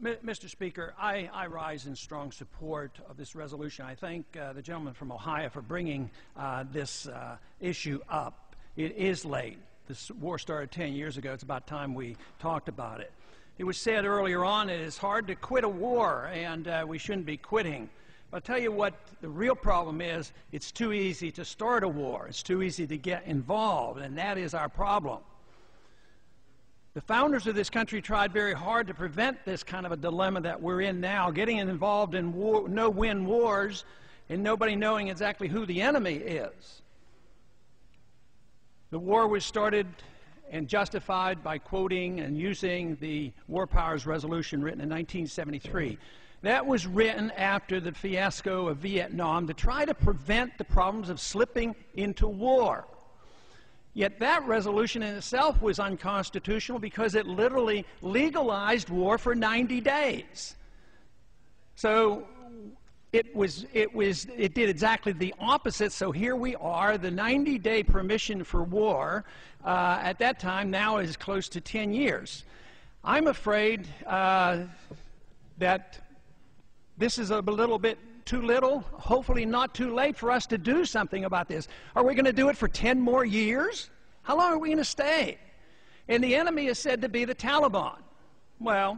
Mr. Speaker, I rise in strong support of this resolution. I thank the gentleman from Ohio for bringing this issue up. It is late. This war started 10 years ago. It's about time we talked about it. It was said earlier on it is hard to quit a war, and we shouldn't be quitting. But I'll tell you what the real problem is. It's too easy to start a war. It's too easy to get involved, and that is our problem. The founders of this country tried very hard to prevent this kind of a dilemma that we're in now, getting involved in no-win wars and nobody knowing exactly who the enemy is. The war was started and justified by quoting and using the War Powers Resolution written in 1973. That was written after the fiasco of Vietnam to try to prevent the problems of slipping into war. Yet that resolution in itself was unconstitutional because it literally legalized war for 90 days. So it did exactly the opposite. So here we are, the 90-day permission for war at that time now is close to 10 years. I'm afraid that this is a little bit too little, hopefully not too late for us to do something about this. Are we going to do it for 10 more years? How long are we going to stay? And the enemy is said to be the Taliban. Well,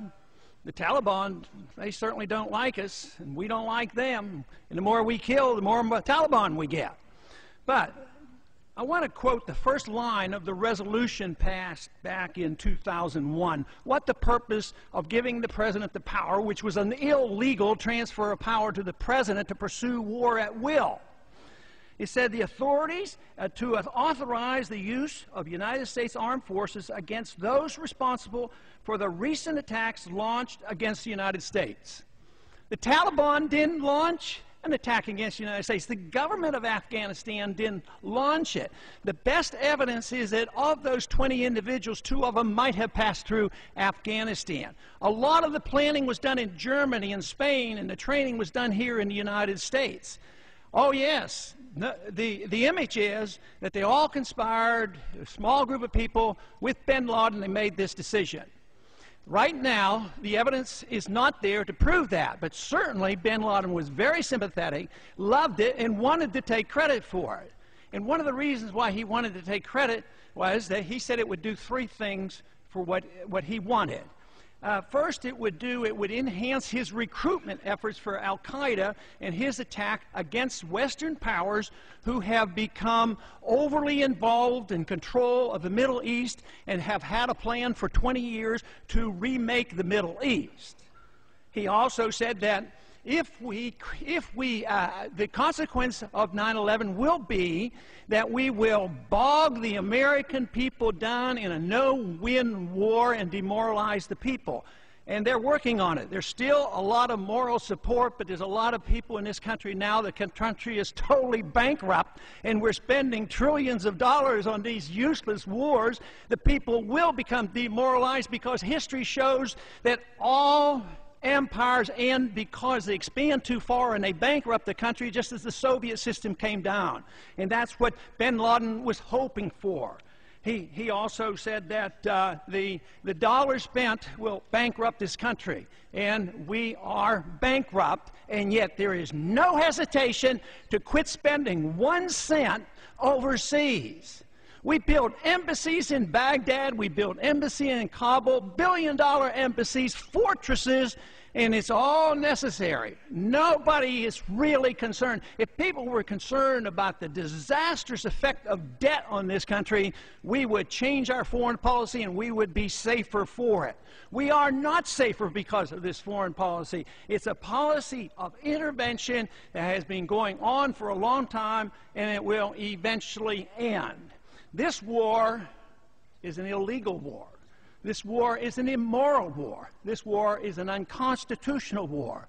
the Taliban, they certainly don't like us, and we don't like them. And the more we kill, the more Taliban we get. But I want to quote the first line of the resolution passed back in 2001. What the purpose of giving the president the power, which was an illegal transfer of power to the president to pursue war at will. It said the authorities to authorize the use of United States Armed Forces against those responsible for the recent attacks launched against the United States. The Taliban didn't launch an attack against the United States. The government of Afghanistan didn't launch it. The best evidence is that of those 20 individuals, 2 of them might have passed through Afghanistan. A lot of the planning was done in Germany and Spain, and the training was done here in the United States. Oh yes, the image is that they all conspired, a small group of people with bin Laden, they made this decision. Right now, the evidence is not there to prove that, but certainly bin Laden was very sympathetic, loved it, and wanted to take credit for it. And one of the reasons why he wanted to take credit was that he said it would do 3 things for what he wanted. First, it would enhance his recruitment efforts for Al-Qaeda and his attack against Western powers who have become overly involved in control of the Middle East and have had a plan for 20 years to remake the Middle East. He also said that the consequence of 9/11 will be that we will bog the American people down in a no-win war and demoralize the people. And they're working on it. There's still a lot of moral support, but there's a lot of people in this country now. The country is totally bankrupt, and we're spending trillions of dollars on these useless wars. The people will become demoralized because history shows that all empires end because they expand too far and they bankrupt the country, just as the Soviet system came down. And that's what bin Laden was hoping for. He also said that the dollar spent will bankrupt this country. And we are bankrupt, and yet there is no hesitation to quit spending 1 cent overseas. We built embassies in Baghdad, we built embassies in Kabul, billion-dollar embassies, fortresses, and it's all necessary. Nobody is really concerned. If people were concerned about the disastrous effect of debt on this country, we would change our foreign policy and we would be safer for it. We are not safer because of this foreign policy. It's a policy of intervention that has been going on for a long time, and it will eventually end. This war is an illegal war. This war is an immoral war. This war is an unconstitutional war.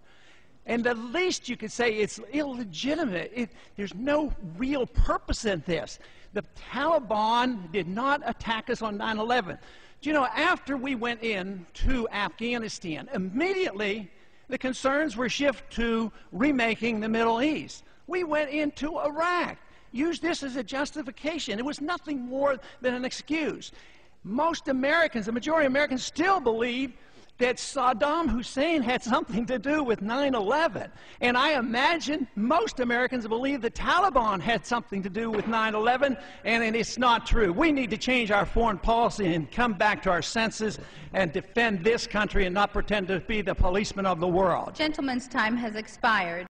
And the least you could say, it's illegitimate. There's no real purpose in this. The Taliban did not attack us on 9/11. Do you know, after we went into Afghanistan, immediately the concerns were shifted to remaking the Middle East. We went into Iraq. Use this as a justification. It was nothing more than an excuse. Most Americans, the majority of Americans, still believe that Saddam Hussein had something to do with 9/11. And I imagine most Americans believe the Taliban had something to do with 9/11, and it's not true. We need to change our foreign policy and come back to our senses and defend this country and not pretend to be the policeman of the world. Gentleman's time has expired.